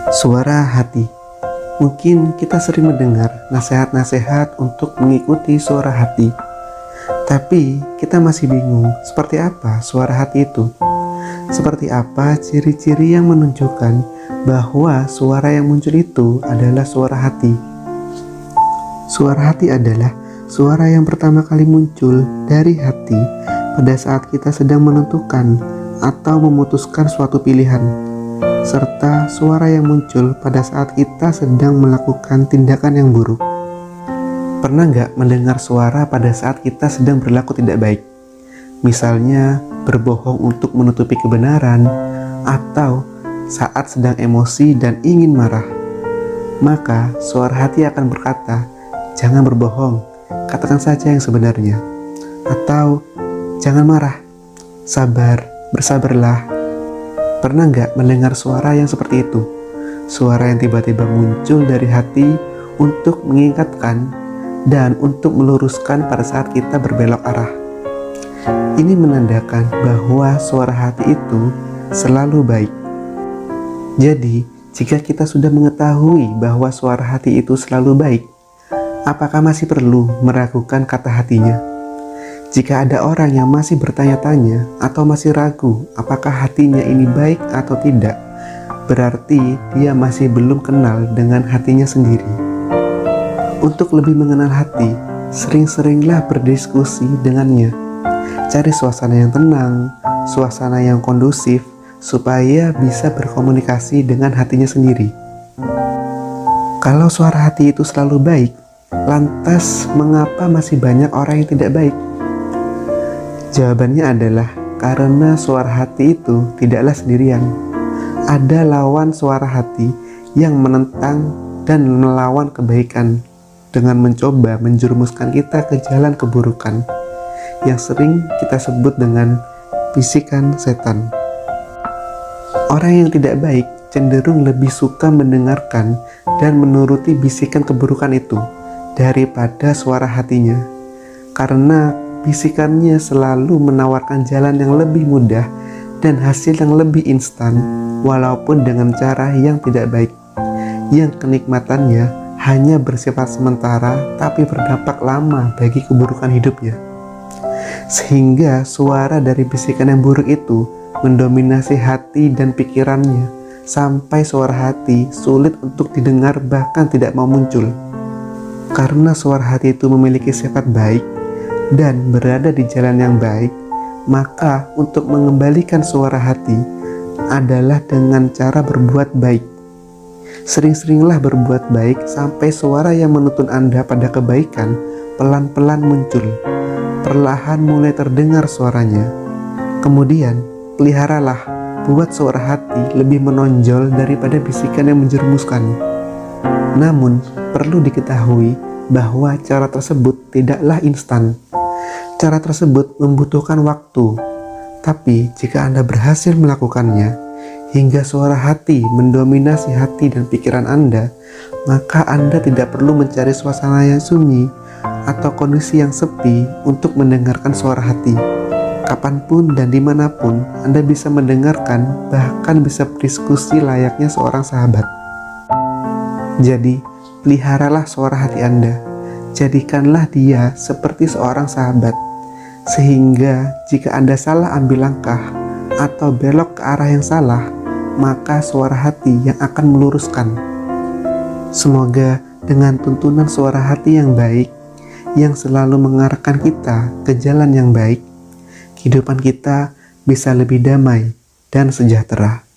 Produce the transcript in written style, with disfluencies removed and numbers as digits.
Suara hati. Mungkin kita sering mendengar nasihat-nasihat untuk mengikuti suara hati. Tapi kita masih bingung seperti apa suara hati itu. Seperti apa ciri-ciri yang menunjukkan bahwa suara yang muncul itu adalah suara hati. Suara hati adalah suara yang pertama kali muncul dari hati pada saat kita sedang menentukan atau memutuskan suatu pilihan, serta suara yang muncul pada saat kita sedang melakukan tindakan yang buruk. Pernah nggak mendengar suara pada saat kita sedang berlaku tidak baik? Misalnya berbohong untuk menutupi kebenaran, atau saat sedang emosi dan ingin marah. Maka suara hati akan berkata, jangan berbohong, katakan saja yang sebenarnya. Atau jangan marah, sabar, bersabarlah. Pernah nggak mendengar suara yang seperti itu? Suara yang tiba-tiba muncul dari hati untuk mengingatkan dan untuk meluruskan pada saat kita berbelok arah. Ini menandakan bahwa suara hati itu selalu baik. Jadi, jika kita sudah mengetahui bahwa suara hati itu selalu baik, apakah masih perlu meragukan kata hatinya? Jika ada orang yang masih bertanya-tanya atau masih ragu apakah hatinya ini baik atau tidak, berarti dia masih belum kenal dengan hatinya sendiri. Untuk lebih mengenal hati, sering-seringlah berdiskusi dengannya. Cari suasana yang tenang, suasana yang kondusif, supaya bisa berkomunikasi dengan hatinya sendiri. Kalau suara hati itu selalu baik, lantas mengapa masih banyak orang yang tidak baik? Jawabannya adalah karena suara hati itu tidaklah sendirian. Ada lawan suara hati yang menentang dan melawan kebaikan dengan mencoba menjerumuskan kita ke jalan keburukan yang sering kita sebut dengan bisikan setan. Orang yang tidak baik cenderung lebih suka mendengarkan dan menuruti bisikan keburukan itu daripada suara hatinya, karena bisikannya selalu menawarkan jalan yang lebih mudah dan hasil yang lebih instan, walaupun dengan cara yang tidak baik, yang kenikmatannya hanya bersifat sementara tapi berdampak lama bagi keburukan hidupnya. Sehingga suara dari bisikan yang buruk itu mendominasi hati dan pikirannya, sampai suara hati sulit untuk didengar bahkan tidak mau muncul. Karena suara hati itu memiliki sifat baik dan berada di jalan yang baik, maka untuk mengembalikan suara hati adalah dengan cara berbuat baik. Sering-seringlah berbuat baik sampai suara yang menuntun Anda pada kebaikan pelan-pelan muncul, perlahan mulai terdengar suaranya. Kemudian peliharalah buat suara hati lebih menonjol daripada bisikan yang menjerumuskan. Namun perlu diketahui bahwa cara tersebut tidaklah instan. Cara tersebut membutuhkan waktu, tapi jika Anda berhasil melakukannya hingga suara hati mendominasi hati dan pikiran Anda, maka Anda tidak perlu mencari suasana yang sunyi atau kondisi yang sepi untuk mendengarkan suara hati. Kapanpun dan dimanapun Anda bisa mendengarkan, bahkan bisa berdiskusi layaknya seorang sahabat. Jadi, peliharalah suara hati Anda. Jadikanlah dia seperti seorang sahabat, sehingga jika Anda salah ambil langkah atau belok ke arah yang salah, maka suara hati yang akan meluruskan. Semoga dengan tuntunan suara hati yang baik, yang selalu mengarahkan kita ke jalan yang baik, kehidupan kita bisa lebih damai dan sejahtera.